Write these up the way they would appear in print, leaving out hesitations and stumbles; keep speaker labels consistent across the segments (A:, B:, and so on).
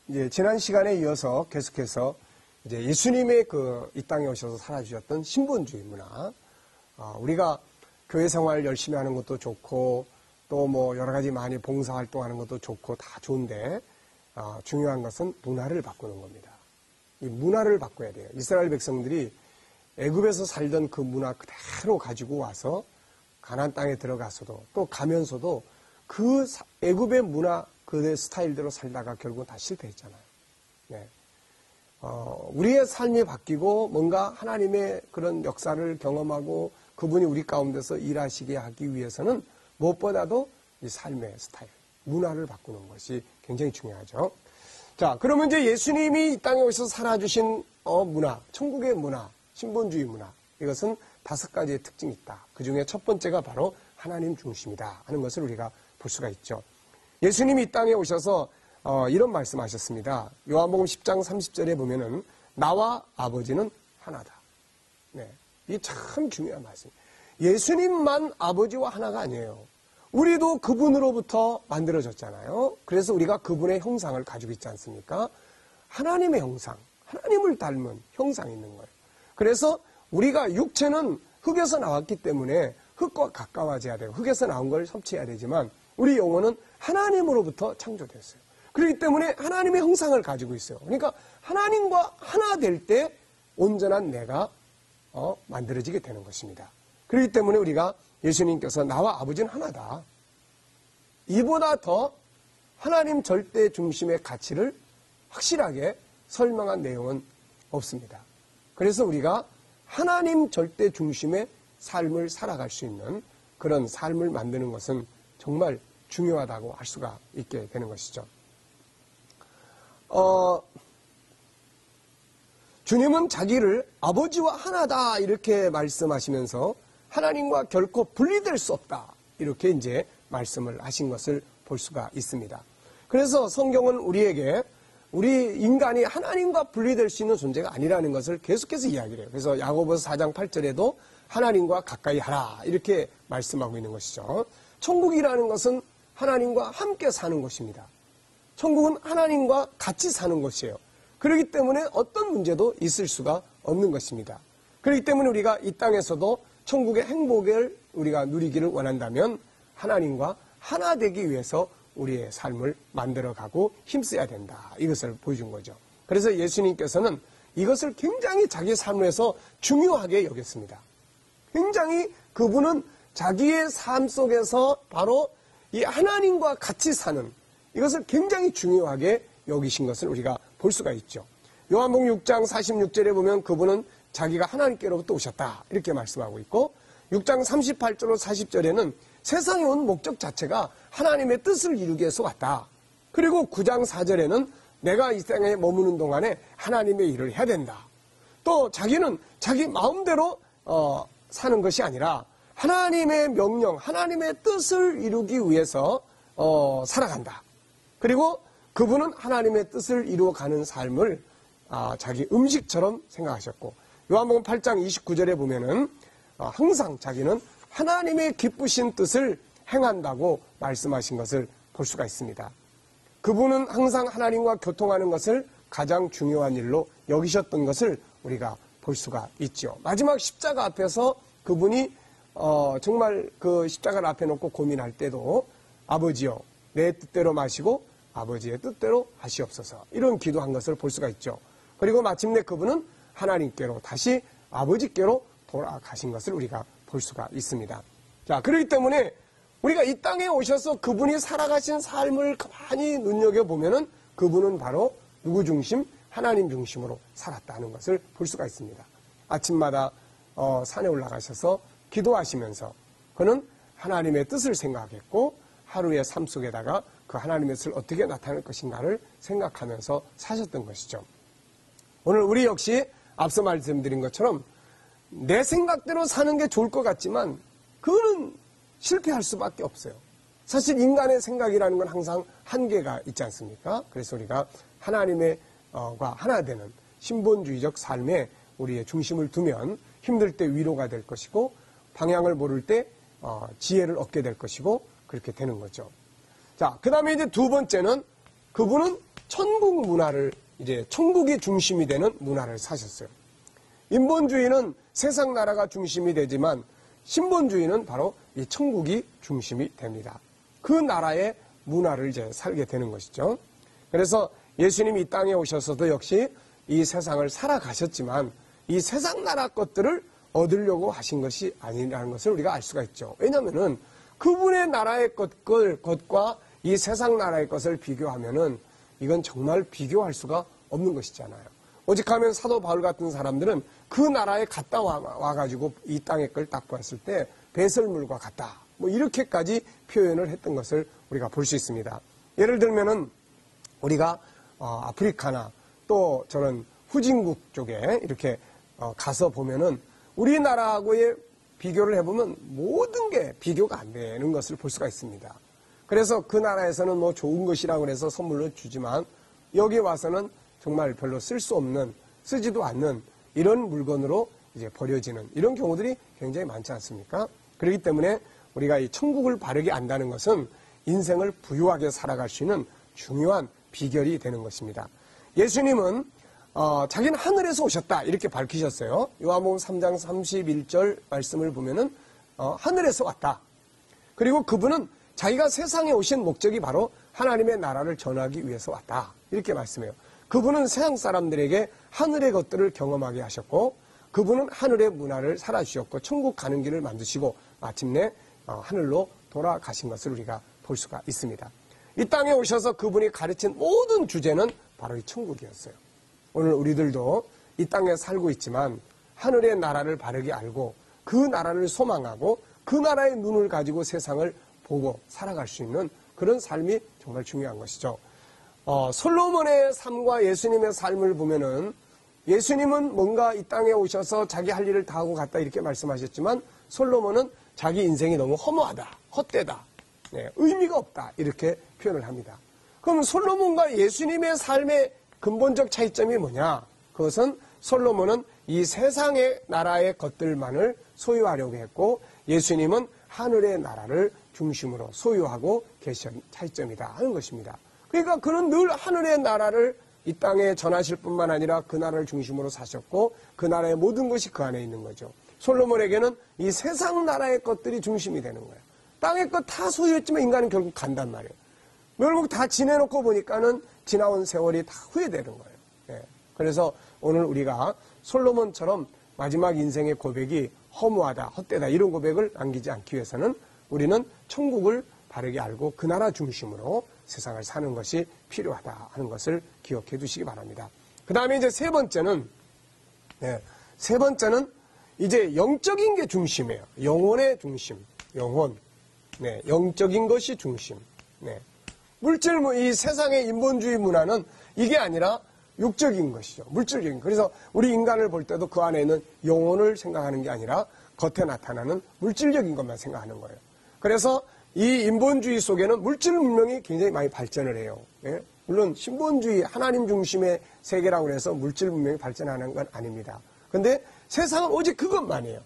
A: 이제 지난 시간에 이어서 계속해서 이제 예수님의 이 땅에 오셔서 살아주셨던 신본주의 문화, 우리가 교회 생활 열심히 하는 것도 좋고 또 뭐 여러 가지 많이 봉사활동하는 것도 좋고 다 좋은데 중요한 것은 문화를 바꾸는 겁니다. 이 문화를 바꿔야 돼요. 이스라엘 백성들이 애굽에서 살던 그 문화 그대로 가지고 와서 가나안 땅에 들어가서도 또 가면서도 그 애굽의 문화 그 스타일대로 살다가 결국은 다 실패했잖아요. 네. 우리의 삶이 바뀌고 뭔가 하나님의 그런 역사를 경험하고 그분이 우리 가운데서 일하시게 하기 위해서는 무엇보다도 이 삶의 스타일, 문화를 바꾸는 것이 굉장히 중요하죠. 자, 그러면 이제 예수님이 이 땅에 오셔서 살아주신 문화, 천국의 문화, 신본주의 문화, 이것은 5가지의 특징이 있다. 그 중에 첫 번째가 바로 하나님 중심이다 하는 것을 우리가 볼 수가 있죠. 예수님이 이 땅에 오셔서 이런 말씀하셨습니다. 요한복음 10장 30절에 보면은 나와 아버지는 하나다. 네, 이게 참 중요한 말씀이에요. 예수님만 아버지와 하나가 아니에요. 우리도 그분으로부터 만들어졌잖아요. 그래서 우리가 그분의 형상을 가지고 있지 않습니까? 하나님의 형상, 하나님을 닮은 형상이 있는 거예요. 그래서 우리가 육체는 흙에서 나왔기 때문에 흙과 가까워져야 되고 흙에서 나온 걸 섭취해야 되지만 우리 영혼은 하나님으로부터 창조됐어요. 그렇기 때문에 하나님의 형상을 가지고 있어요. 그러니까 하나님과 하나 될 때 온전한 내가 만들어지게 되는 것입니다. 그렇기 때문에 우리가 예수님께서 나와 아버지는 하나다. 이보다 더 하나님 절대 중심의 가치를 확실하게 설명한 내용은 없습니다. 그래서 우리가 하나님 절대 중심의 삶을 살아갈 수 있는 그런 삶을 만드는 것은 정말 중요하다고 할 수가 있게 되는 것이죠. 주님은 자기를 아버지와 하나다 이렇게 말씀하시면서 하나님과 결코 분리될 수 없다 이렇게 이제 말씀을 하신 것을 볼 수가 있습니다. 그래서 성경은 우리에게 우리 인간이 하나님과 분리될 수 있는 존재가 아니라는 것을 계속해서 이야기를 해요. 그래서 야고보서 4장 8절에도 하나님과 가까이 하라 이렇게 말씀하고 있는 것이죠. 천국이라는 것은 하나님과 함께 사는 것입니다. 천국은 하나님과 같이 사는 것이에요. 그렇기 때문에 어떤 문제도 있을 수가 없는 것입니다. 그렇기 때문에 우리가 이 땅에서도 천국의 행복을 우리가 누리기를 원한다면 하나님과 하나 되기 위해서 우리의 삶을 만들어가고 힘써야 된다. 이것을 보여준 거죠. 그래서 예수님께서는 이것을 굉장히 자기 삶에서 중요하게 여겼습니다. 굉장히 그분은 자기의 삶 속에서 바로 이 하나님과 같이 사는 이것을 굉장히 중요하게 여기신 것을 우리가 볼 수가 있죠. 요한복음 6장 46절에 보면 그분은 자기가 하나님께로부터 오셨다 이렇게 말씀하고 있고 6장 38절로 40절에는 세상에 온 목적 자체가 하나님의 뜻을 이루기 위해서 왔다. 그리고 9장 4절에는 내가 이 땅에 머무는 동안에 하나님의 일을 해야 된다. 또 자기는 자기 마음대로 사는 것이 아니라 하나님의 명령, 하나님의 뜻을 이루기 위해서 살아간다. 그리고 그분은 하나님의 뜻을 이루어가는 삶을 자기 음식처럼 생각하셨고 요한복음 8장 29절에 보면은 항상 자기는 하나님의 기쁘신 뜻을 행한다고 말씀하신 것을 볼 수가 있습니다. 그분은 항상 하나님과 교통하는 것을 가장 중요한 일로 여기셨던 것을 우리가 볼 수가 있죠. 마지막 십자가 앞에서 그분이 정말 그 십자가를 앞에 놓고 고민할 때도 아버지여 내 뜻대로 마시고 아버지의 뜻대로 하시옵소서 이런 기도한 것을 볼 수가 있죠. 그리고 마침내 그분은 하나님께로 다시 아버지께로 돌아가신 것을 우리가 볼 수가 있습니다. 자, 그렇기 때문에 우리가 이 땅에 오셔서 그분이 살아가신 삶을 가만히 눈여겨보면은 그분은 바로 누구 중심? 하나님 중심으로 살았다는 것을 볼 수가 있습니다. 아침마다 산에 올라가셔서 기도하시면서 그는 하나님의 뜻을 생각했고 하루의 삶 속에다가 그 하나님의 뜻을 어떻게 나타낼 것인가를 생각하면서 사셨던 것이죠. 오늘 우리 역시 앞서 말씀드린 것처럼 내 생각대로 사는 게 좋을 것 같지만 그거는 실패할 수밖에 없어요. 사실 인간의 생각이라는 건 항상 한계가 있지 않습니까? 그래서 우리가 하나님과 하나 되는 신본주의적 삶에 우리의 중심을 두면 힘들 때 위로가 될 것이고 방향을 모를 때 지혜를 얻게 될 것이고 그렇게 되는 거죠. 자, 그 다음에 이제 두 번째는 그분은 천국 문화를 이제 천국이 중심이 되는 문화를 사셨어요. 인본주의는 세상 나라가 중심이 되지만 신본주의는 바로 이 천국이 중심이 됩니다. 그 나라의 문화를 이제 살게 되는 것이죠. 그래서 예수님이 이 땅에 오셔서도 역시 이 세상을 살아가셨지만 이 세상 나라 것들을 얻으려고 하신 것이 아니라는 것을 우리가 알 수가 있죠. 왜냐하면은 그분의 나라의 것과 이 세상 나라의 것을 비교하면은 이건 정말 비교할 수가 없는 것이잖아요. 오직하면 사도 바울 같은 사람들은 그 나라에 갔다 와가지고 이 땅의 걸 딱 보았을 때 배설물과 같다. 뭐 이렇게까지 표현을 했던 것을 우리가 볼 수 있습니다. 예를 들면은 우리가 아프리카나 또 저는 후진국 쪽에 이렇게 가서 보면은 우리나라하고의 비교를 해보면 모든 게 비교가 안 되는 것을 볼 수가 있습니다. 그래서 그 나라에서는 뭐 좋은 것이라고 해서 선물로 주지만 여기 와서는 정말 별로 쓸 수 없는, 쓰지도 않는 이런 물건으로 이제 버려지는 이런 경우들이 굉장히 많지 않습니까? 그렇기 때문에 우리가 이 천국을 바르게 안다는 것은 인생을 부유하게 살아갈 수 있는 중요한 비결이 되는 것입니다. 예수님은 자기는 하늘에서 오셨다 이렇게 밝히셨어요. 요한복음 3장 31절 말씀을 보면은 하늘에서 왔다. 그리고 그분은 자기가 세상에 오신 목적이 바로 하나님의 나라를 전하기 위해서 왔다. 이렇게 말씀해요. 그분은 세상 사람들에게 하늘의 것들을 경험하게 하셨고 그분은 하늘의 문화를 살아주셨고 천국 가는 길을 만드시고 마침내 하늘로 돌아가신 것을 우리가 볼 수가 있습니다. 이 땅에 오셔서 그분이 가르친 모든 주제는 바로 이 천국이었어요. 오늘 우리들도 이 땅에 살고 있지만 하늘의 나라를 바르게 알고 그 나라를 소망하고 그 나라의 눈을 가지고 세상을 보고 살아갈 수 있는 그런 삶이 정말 중요한 것이죠. 솔로몬의 삶과 예수님의 삶을 보면은 예수님은 뭔가 이 땅에 오셔서 자기 할 일을 다 하고 갔다 이렇게 말씀하셨지만 솔로몬은 자기 인생이 너무 허무하다, 헛되다, 의미가 없다 이렇게 표현을 합니다. 그럼 솔로몬과 예수님의 삶의 근본적 차이점이 뭐냐? 그것은 솔로몬은 이 세상의 나라의 것들만을 소유하려고 했고 예수님은 하늘의 나라를 중심으로 소유하고 계신 차이점이다 하는 것입니다. 그러니까 그는 늘 하늘의 나라를 이 땅에 전하실 뿐만 아니라 그 나라를 중심으로 사셨고 그 나라의 모든 것이 그 안에 있는 거죠. 솔로몬에게는 이 세상 나라의 것들이 중심이 되는 거예요. 땅의 것 다 소유했지만 인간은 결국 간단 말이에요. 결국 다 지내놓고 보니까는 지나온 세월이 다 후회되는 거예요. 그래서 오늘 우리가 솔로몬처럼 마지막 인생의 고백이 허무하다, 헛되다 이런 고백을 남기지 않기 위해서는 우리는 천국을 바르게 알고 그 나라 중심으로 세상을 사는 것이 필요하다 하는 것을 기억해 두시기 바랍니다. 그 다음에 이제 세 번째는 이제 영적인 게 중심이에요. 영혼의 중심, 영혼. 영적인 것이 중심. 물질, 이 세상의 인본주의 문화는 이게 아니라 육적인 것이죠. 물질적인. 그래서 우리 인간을 볼 때도 그 안에 있는 영혼을 생각하는 게 아니라 겉에 나타나는 물질적인 것만 생각하는 거예요. 그래서 이 인본주의 속에는 물질 문명이 굉장히 많이 발전을 해요. 물론 신본주의, 하나님 중심의 세계라고 해서 물질 문명이 발전하는 건 아닙니다. 근데 세상은 오직 그것만이에요.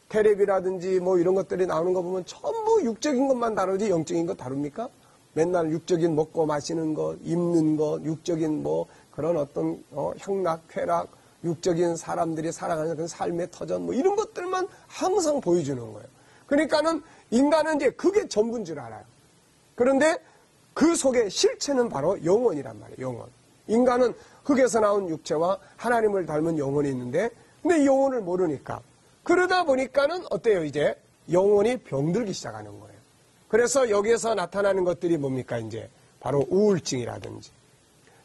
A: 텔레비라든지 뭐 이런 것들이 나오는 거 보면 전부 육적인 것만 다루지 영적인 거 다룹니까? 맨날 육적인 먹고 마시는 것, 입는 것, 육적인 뭐 그런 어떤 향락, 쾌락, 육적인 사람들이 살아가는 그런 삶의 터전 뭐 이런 것들만 항상 보여주는 거예요. 그러니까는 인간은 이제 그게 전부인 줄 알아요. 그런데 그 속에 실체는 바로 영혼이란 말이에요. 영혼. 인간은 흙에서 나온 육체와 하나님을 닮은 영혼이 있는데 근데 이 영혼을 모르니까 그러다 보니까는 어때요? 이제 영혼이 병들기 시작하는 거예요. 그래서 여기에서 나타나는 것들이 뭡니까? 이제 바로 우울증이라든지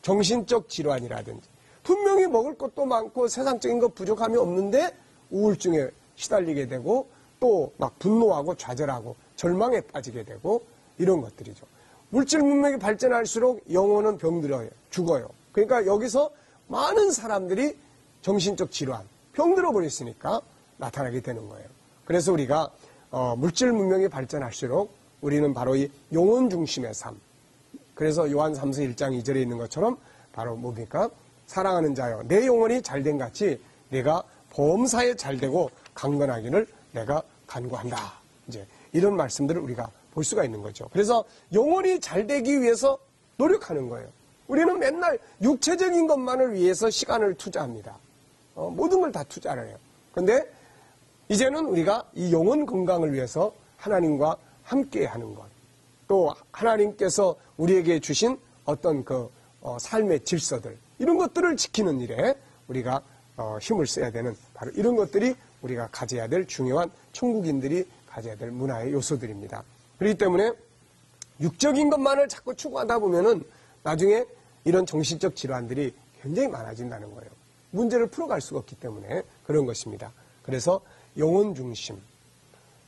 A: 정신적 질환이라든지 분명히 먹을 것도 많고 세상적인 것 부족함이 없는데 우울증에 시달리게 되고 또 막 분노하고 좌절하고 절망에 빠지게 되고 이런 것들이죠. 물질 문명이 발전할수록 영혼은 병들어요. 죽어요. 그러니까 여기서 많은 사람들이 정신적 질환, 병들어 버렸으니까 나타나게 되는 거예요. 그래서 우리가 물질 문명이 발전할수록 우리는 바로 이 영혼 중심의 삶. 그래서 요한 3서 1장 2절에 있는 것처럼 바로 뭡니까? 사랑하는 자여, 내 영혼이 잘된 같이 내가 범사에 잘되고 강건하기를 내가 간구한다. 이제 이런 말씀들을 우리가 볼 수가 있는 거죠. 그래서 영혼이 잘되기 위해서 노력하는 거예요. 우리는 맨날 육체적인 것만을 위해서 시간을 투자합니다. 모든 걸 다 투자를 해요. 근데 이제는 우리가 이 영혼 건강을 위해서 하나님과 함께 하는 것, 또 하나님께서 우리에게 주신 어떤 삶의 질서들, 이런 것들을 지키는 일에 우리가 힘을 써야 되는, 바로 이런 것들이 우리가 가져야 될 중요한, 천국인들이 가져야 될 문화의 요소들입니다. 그렇기 때문에 육적인 것만을 자꾸 추구하다 보면은 나중에 이런 정신적 질환들이 굉장히 많아진다는 거예요. 문제를 풀어갈 수가 없기 때문에 그런 것입니다. 그래서 영혼 중심,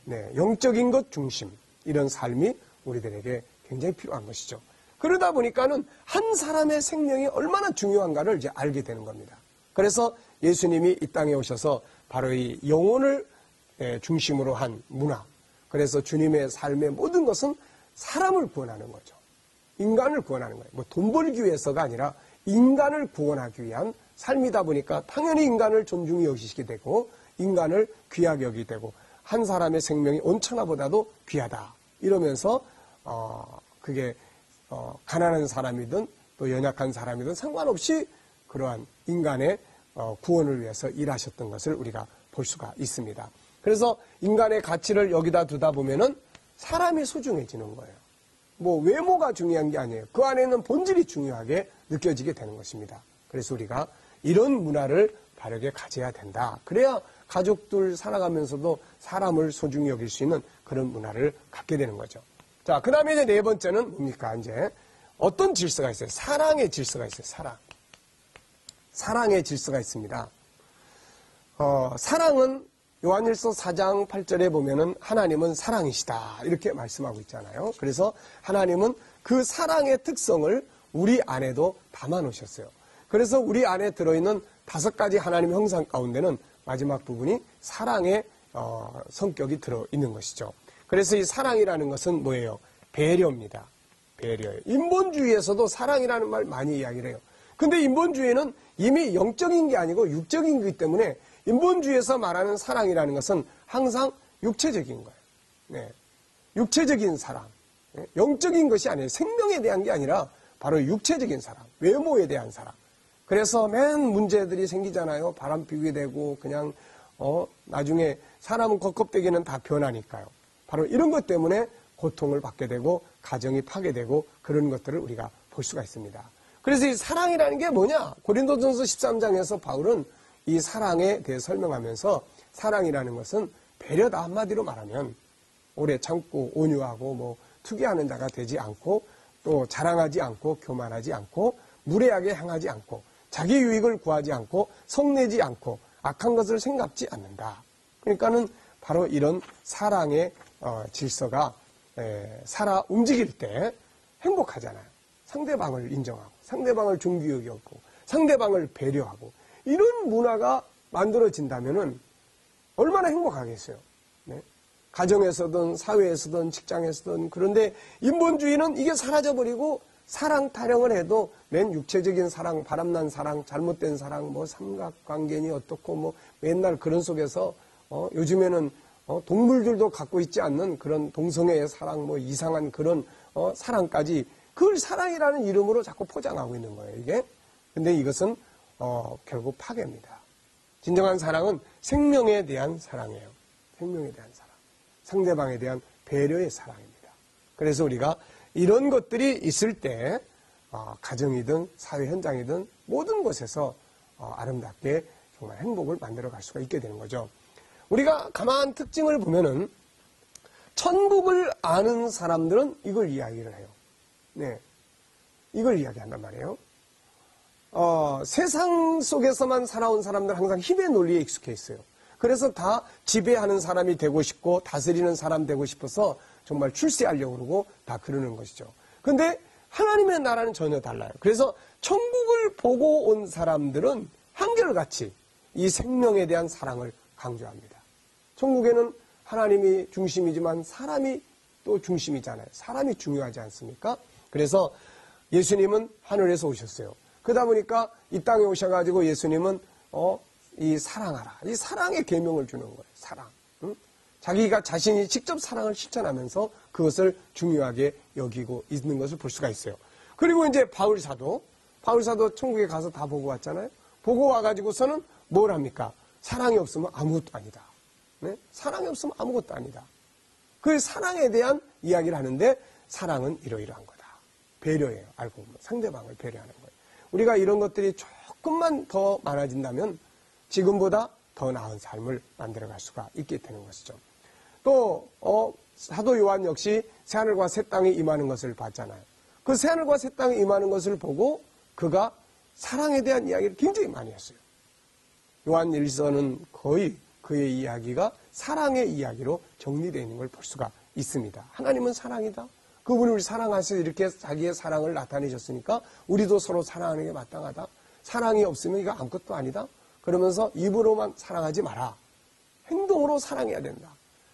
A: 영적인 것 중심, 이런 삶이 우리들에게 굉장히 필요한 것이죠. 그러다 보니까는 한 사람의 생명이 얼마나 중요한가를 이제 알게 되는 겁니다. 그래서 예수님이 이 땅에 오셔서 바로 이 영혼을 중심으로 한 문화, 그래서 주님의 삶의 모든 것은 사람을 구원하는 거죠. 인간을 구원하는 거예요. 뭐 돈 벌기 위해서가 아니라 인간을 구원하기 위한 삶이다 보니까 당연히 인간을 존중히 여기시게 되고 인간을 귀하게 여기게 되고 한 사람의 생명이 온천하보다도 귀하다 이러면서 그게 가난한 사람이든 또 연약한 사람이든 상관없이 그러한 인간의 구원을 위해서 일하셨던 것을 우리가 볼 수가 있습니다. 그래서 인간의 가치를 여기다 두다 보면은 사람이 소중해지는 거예요. 뭐 외모가 중요한 게 아니에요. 그 안에는 본질이 중요하게 느껴지게 되는 것입니다. 그래서 우리가 이런 문화를 바르게 가져야 된다. 그래야 가족들 살아가면서도 사람을 소중히 여길 수 있는 그런 문화를 갖게 되는 거죠. 자, 그 다음에 이제 네 번째는 뭡니까? 이제 어떤 질서가 있어요? 사랑의 질서가 있어요. 사랑의 질서가 있습니다. 사랑은 요한일서 4장 8절에 보면은 하나님은 사랑이시다 이렇게 말씀하고 있잖아요. 그래서 하나님은 그 사랑의 특성을 우리 안에도 담아 놓으셨어요. 그래서 우리 안에 들어있는 5가지 하나님 형상 가운데는 마지막 부분이 사랑의 성격이 들어있는 것이죠. 그래서 이 사랑이라는 것은 뭐예요? 배려입니다. 배려예요. 인본주의에서도 사랑이라는 말 많이 이야기를 해요. 근데 인본주의는 이미 영적인 게 아니고 육적인 거기 때문에 인본주의에서 말하는 사랑이라는 것은 항상 육체적인 거예요. 네. 육체적인 사랑. 네. 영적인 것이 아니에요. 생명에 대한 게 아니라 바로 육체적인 사랑, 외모에 대한 사랑. 그래서 맨 문제들이 생기잖아요. 바람 피우게 되고 그냥 나중에 사람은 겉껍데기는 다 변하니까요. 바로 이런 것 때문에 고통을 받게 되고 가정이 파괴되고 그런 것들을 우리가 볼 수가 있습니다. 그래서 이 사랑이라는 게 뭐냐? 고린도전서 13장에서 바울은 이 사랑에 대해 설명하면서 사랑이라는 것은 배려다. 한마디로 말하면 오래 참고 온유하고 뭐 투기하는 자가 되지 않고 또 자랑하지 않고 교만하지 않고 무례하게 행하지 않고 자기 유익을 구하지 않고 성내지 않고 악한 것을 생각지 않는다. 그러니까는 바로 이런 사랑의 질서가 살아 움직일 때 행복하잖아요. 상대방을 인정하고 상대방을 존귀 여기고 상대방을 배려하고 이런 문화가 만들어진다면은 얼마나 행복하겠어요. 네? 가정에서든 사회에서든 직장에서든. 그런데 인본주의는 이게 사라져버리고 사랑 타령을 해도 맨 육체적인 사랑, 바람난 사랑, 잘못된 사랑, 뭐 삼각관계니 어떻고 뭐 맨날 그런 속에서 요즘에는 동물들도 갖고 있지 않는 그런 동성애의 사랑, 뭐 이상한 그런 사랑까지 그걸 사랑이라는 이름으로 자꾸 포장하고 있는 거예요, 이게. 근데 이것은 결국 파괴입니다. 진정한 사랑은 생명에 대한 사랑이에요. 생명에 대한 사랑. 상대방에 대한 배려의 사랑입니다. 그래서 우리가 이런 것들이 있을 때 가정이든 사회 현장이든 모든 곳에서 아름답게 정말 행복을 만들어갈 수가 있게 되는 거죠. 우리가 가만 특징을 보면은 천국을 아는 사람들은 이걸 이야기를 해요. 네, 이걸 이야기한단 말이에요. 세상 속에서만 살아온 사람들은 항상 힘의 논리에 익숙해 있어요. 그래서 다 지배하는 사람이 되고 싶고 다스리는 사람 되고 싶어서 정말 출세하려고 그러고 다 그러는 것이죠. 그런데 하나님의 나라는 전혀 달라요. 그래서 천국을 보고 온 사람들은 한결같이 이 생명에 대한 사랑을 강조합니다. 천국에는 하나님이 중심이지만 사람이 또 중심이잖아요. 사람이 중요하지 않습니까? 그래서 예수님은 하늘에서 오셨어요. 그러다 보니까 이 땅에 오셔가지고 예수님은 이 사랑하라. 이 사랑의 계명을 주는 거예요. 사랑. 응? 자기가 자신이 직접 사랑을 실천하면서 그것을 중요하게 여기고 있는 것을 볼 수가 있어요. 그리고 이제 바울사도 천국에 가서 다 보고 왔잖아요. 보고 와가지고서는 뭘 합니까? 사랑이 없으면 아무것도 아니다. 네? 사랑이 없으면 아무것도 아니다. 그 사랑에 대한 이야기를 하는데 사랑은 이러이러한 거다. 배려예요. 알고 보면 상대방을 배려하는 거예요. 우리가 이런 것들이 조금만 더 많아진다면 지금보다 더 나은 삶을 만들어갈 수가 있게 되는 것이죠. 또 사도 요한 역시 새하늘과 새 땅이 임하는 것을 봤잖아요. 그 새하늘과 새 땅이 임하는 것을 보고 그가 사랑에 대한 이야기를 굉장히 많이 했어요. 요한 1서는 거의 그의 이야기가 사랑의 이야기로 정리되어 있는 걸 볼 수가 있습니다. 하나님은 사랑이다. 그분이 우리 사랑하셔서 이렇게 자기의 사랑을 나타내셨으니까 우리도 서로 사랑하는 게 마땅하다. 사랑이 없으면 이거 아무것도 아니다. 그러면서 입으로만 사랑하지 마라. 행동으로 사랑해야 된다.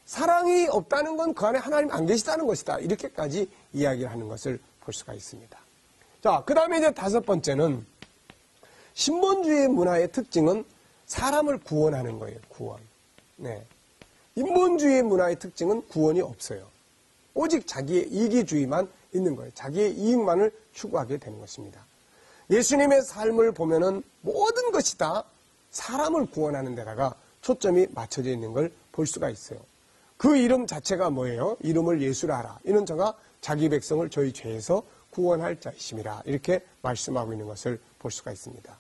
A: 사랑이 없다는 건 그 안에 하나님 안 계시다는 것이다. 이렇게까지 이야기를 하는 것을 볼 수가 있습니다. 자, 그 다음에 이제 5번째는 신본주의 문화의 특징은 사람을 구원하는 거예요. 구원. 네. 인본주의 문화의 특징은 구원이 없어요. 오직 자기의 이기주의만 있는 거예요. 자기의 이익만을 추구하게 되는 것입니다. 예수님의 삶을 보면은 모든 것이 다 사람을 구원하는 데다가 초점이 맞춰져 있는 걸 볼 수가 있어요. 그 이름 자체가 뭐예요? 이름을 예수라 하라. 이는 저가 자기 백성을 저희 죄에서 구원할 자이심이라. 이렇게 말씀하고 있는 것을 볼 수가 있습니다.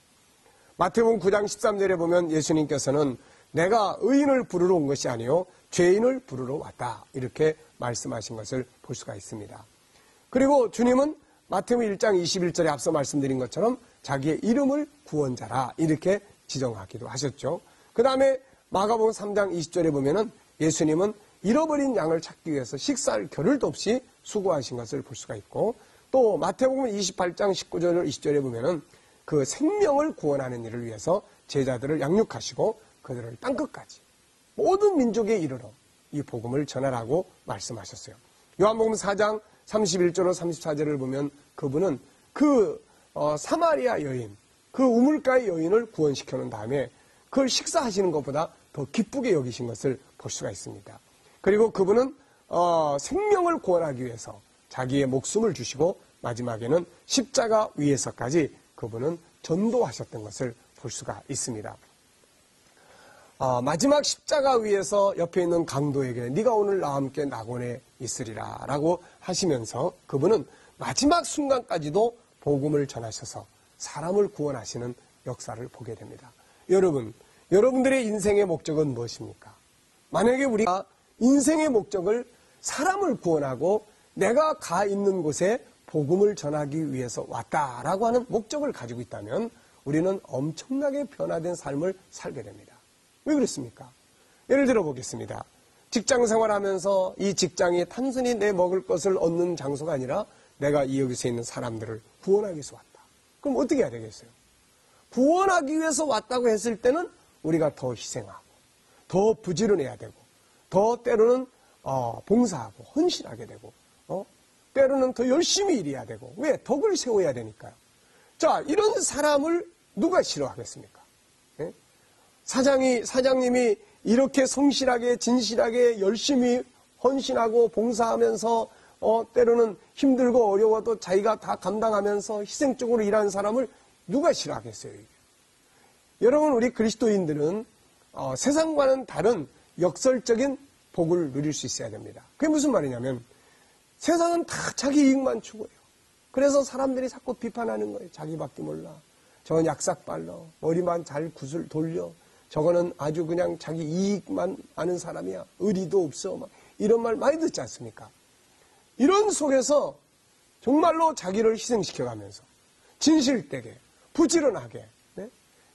A: 마태복음 9장 13절에 보면 예수님께서는 내가 의인을 부르러 온 것이 아니요 죄인을 부르러 왔다. 이렇게 말씀하신 것을 볼 수가 있습니다. 그리고 주님은 마태복음 1장 21절에 앞서 말씀드린 것처럼 자기의 이름을 구원자라 이렇게 지정하기도 하셨죠. 그 다음에 마가복음 3장 20절에 보면은 예수님은 잃어버린 양을 찾기 위해서 식사할 겨를도 없이 수고하신 것을 볼 수가 있고 또 마태복음 28장 19절 20절에 보면은 그 생명을 구원하는 일을 위해서 제자들을 양육하시고 그들을 땅끝까지 모든 민족에 이르러 이 복음을 전하라고 말씀하셨어요. 요한복음 4장 31절로 34절을 보면 그분은 그 사마리아 여인, 그 우물가의 여인을 구원시켜 놓은 다음에 그걸 식사하시는 것보다 더 기쁘게 여기신 것을 볼 수가 있습니다. 그리고 그분은 생명을 구원하기 위해서 자기의 목숨을 주시고 마지막에는 십자가 위에서까지 그분은 전도하셨던 것을 볼 수가 있습니다. 마지막 십자가 위에서 옆에 있는 강도에게 네가 오늘 나와 함께 낙원에 있으리라 라고 하시면서 그분은 마지막 순간까지도 복음을 전하셔서 사람을 구원하시는 역사를 보게 됩니다. 여러분들의 인생의 목적은 무엇입니까? 만약에 우리가 인생의 목적을 사람을 구원하고 내가 가 있는 곳에 복음을 전하기 위해서 왔다라고 하는 목적을 가지고 있다면 우리는 엄청나게 변화된 삶을 살게 됩니다. 왜 그렇습니까? 예를 들어 보겠습니다. 직장 생활하면서 이 직장이 단순히 내 먹을 것을 얻는 장소가 아니라 내가 여기서 있는 사람들을 구원하기 위해서 왔다. 그럼 어떻게 해야 되겠어요? 구원하기 위해서 왔다고 했을 때는 우리가 더 희생하고 더 부지런해야 되고 더 때로는 봉사하고 헌신하게 되고 때로는 더 열심히 일해야 되고 왜? 덕을 세워야 되니까요. 자, 이런 사람을 누가 싫어하겠습니까? 예? 사장님이 이렇게 성실하게 진실하게 열심히 헌신하고 봉사하면서 때로는 힘들고 어려워도 자기가 다 감당하면서 희생적으로 일하는 사람을 누가 싫어하겠어요? 이게. 여러분 우리 그리스도인들은 세상과는 다른 역설적인 복을 누릴 수 있어야 됩니다. 그게 무슨 말이냐면 세상은 다 자기 이익만 추구해요. 그래서 사람들이 자꾸 비판하는 거예요. 자기밖에 몰라. 저건 약삭빨러. 머리만 잘 구슬 돌려. 저거는 아주 그냥 자기 이익만 아는 사람이야. 의리도 없어. 막 이런 말 많이 듣지 않습니까? 이런 속에서 정말로 자기를 희생시켜가면서 진실되게 부지런하게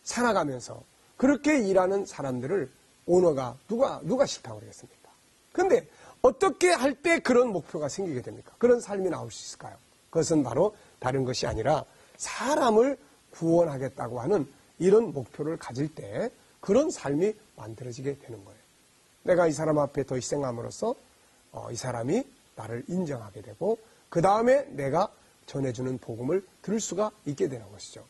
A: 살아가면서 그렇게 일하는 사람들을 오너가 누가 싫다고 그러겠습니까? 그런데 어떻게 할 때 그런 목표가 생기게 됩니까? 그런 삶이 나올 수 있을까요? 그것은 바로 다른 것이 아니라 사람을 구원하겠다고 하는 이런 목표를 가질 때 그런 삶이 만들어지게 되는 거예요. 내가 이 사람 앞에 더 희생함으로써 이 사람이 나를 인정하게 되고 그 다음에 내가 전해주는 복음을 들을 수가 있게 되는 것이죠.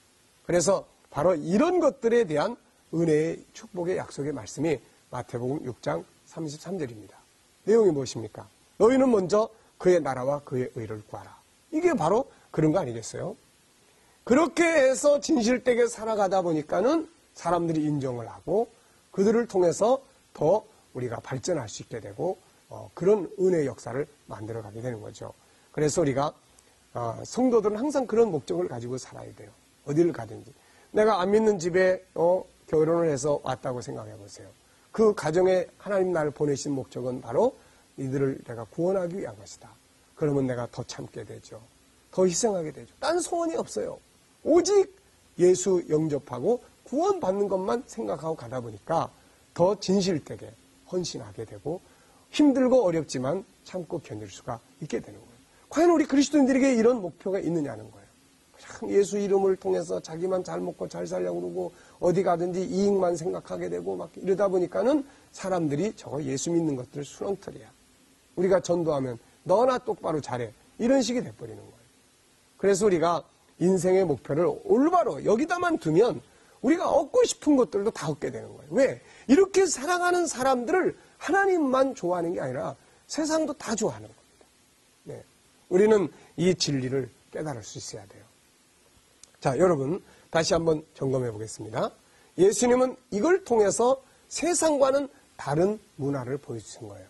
A: 그래서 바로 이런 것들에 대한 은혜의 축복의 약속의 말씀이 마태복음 6장 33절입니다. 내용이 무엇입니까? 너희는 먼저 그의 나라와 그의 의를 구하라. 이게 바로 그런 거 아니겠어요? 그렇게 해서 진실되게 살아가다 보니까는 사람들이 인정을 하고 그들을 통해서 더 우리가 발전할 수 있게 되고 그런 은혜의 역사를 만들어가게 되는 거죠. 그래서 우리가 성도들은 항상 그런 목적을 가지고 살아야 돼요. 어디를 가든지. 내가 안 믿는 집에 결혼을 해서 왔다고 생각해 보세요. 그 가정에 하나님 나를 보내신 목적은 바로 이들을 내가 구원하기 위한 것이다. 그러면 내가 더 참게 되죠. 더 희생하게 되죠. 딴 소원이 없어요. 오직 예수 영접하고 구원받는 것만 생각하고 가다 보니까 더 진실되게 헌신하게 되고 힘들고 어렵지만 참고 견딜 수가 있게 되는 거예요. 과연 우리 그리스도인들에게 이런 목표가 있느냐는 거예요. 참 예수 이름을 통해서 자기만 잘 먹고 잘 살려고 그러고 어디 가든지 이익만 생각하게 되고 막 이러다 보니까는 사람들이 저거 예수 믿는 것들 수렁털이야. 우리가 전도하면 너나 똑바로 잘해. 이런 식이 돼버리는 거예요. 그래서 우리가 인생의 목표를 올바로 여기다만 두면 우리가 얻고 싶은 것들도 다 얻게 되는 거예요. 왜? 이렇게 사랑하는 사람들을 하나님만 좋아하는 게 아니라 세상도 다 좋아하는 겁니다. 네. 우리는 이 진리를 깨달을 수 있어야 돼요. 자, 여러분 다시 한번 점검해 보겠습니다. 예수님은 이걸 통해서 세상과는 다른 문화를 보여주신 거예요.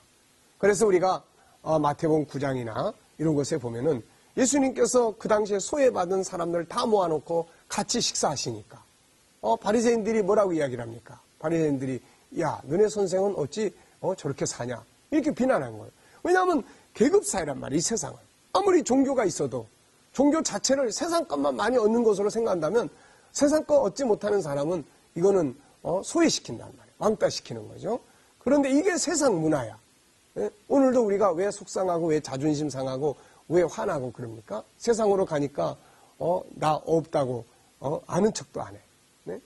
A: 그래서 우리가 마태복음 9장이나 이런 곳에 보면은 예수님께서 그 당시에 소외받은 사람들 다 모아놓고 같이 식사하시니까 바리새인들이 뭐라고 이야기를 합니까? 바리새인들이 야, 너네 선생은 어찌 저렇게 사냐? 이렇게 비난한 거예요. 왜냐하면 계급사회란 말이에요, 이 세상은. 아무리 종교가 있어도 종교 자체를 세상 것만 많이 얻는 것으로 생각한다면 세상 거 얻지 못하는 사람은 이거는 소외시킨단 말이에요. 왕따시키는 거죠. 그런데 이게 세상 문화야. 예? 오늘도 우리가 왜 속상하고 왜 자존심 상하고 왜 화나고 그럽니까? 세상으로 가니까 나 없다고 아는 척도 안 해. 네?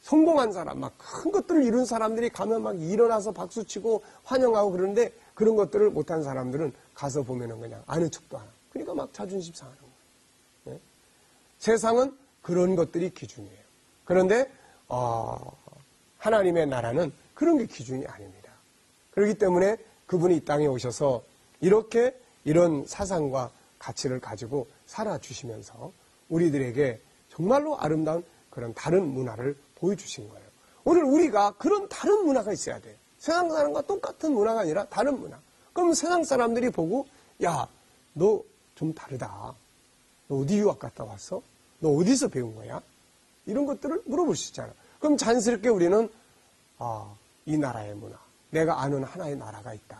A: 성공한 사람, 막 큰 것들을 이룬 사람들이 가면 막 일어나서 박수치고 환영하고 그러는데 그런 것들을 못한 사람들은 가서 보면은 그냥 아는 척도 안 하고. 그러니까 막 자존심 상하는 거예요. 네? 세상은 그런 것들이 기준이에요. 그런데 하나님의 나라는 그런 게 기준이 아닙니다. 그렇기 때문에 그분이 이 땅에 오셔서 이렇게 이런 사상과 가치를 가지고 살아주시면서 우리들에게 정말로 아름다운 그런 다른 문화를 보여주신 거예요. 오늘 우리가 그런 다른 문화가 있어야 돼요. 세상 사람과 똑같은 문화가 아니라 다른 문화. 그럼 세상 사람들이 보고 야, 너 좀 다르다. 너 어디 유학 갔다 왔어? 너 어디서 배운 거야? 이런 것들을 물어볼 수 있잖아. 그럼 자연스럽게 우리는 이 나라의 문화, 내가 아는 하나의 나라가 있다.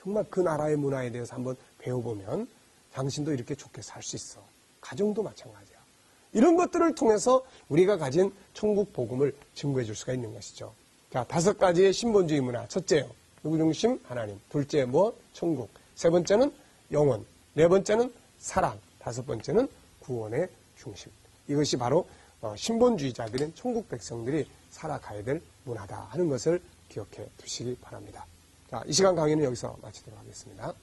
A: 정말 그 나라의 문화에 대해서 한번 배워보면 당신도 이렇게 좋게 살 수 있어. 가정도 마찬가지야. 이런 것들을 통해서 우리가 가진 천국 복음을 증거해 줄 수가 있는 것이죠. 자, 5가지의 신본주의 문화. 첫째요, 누구 중심? 하나님. 둘째, 뭐? 천국. 세 번째는 영혼. 네 번째는 사랑. 5번째는 구원의 중심. 이것이 바로 신본주의자들인 천국 백성들이 살아가야 될 문화다 하는 것을 기억해 두시기 바랍니다. 자, 이 시간 강의는 여기서 마치도록 하겠습니다.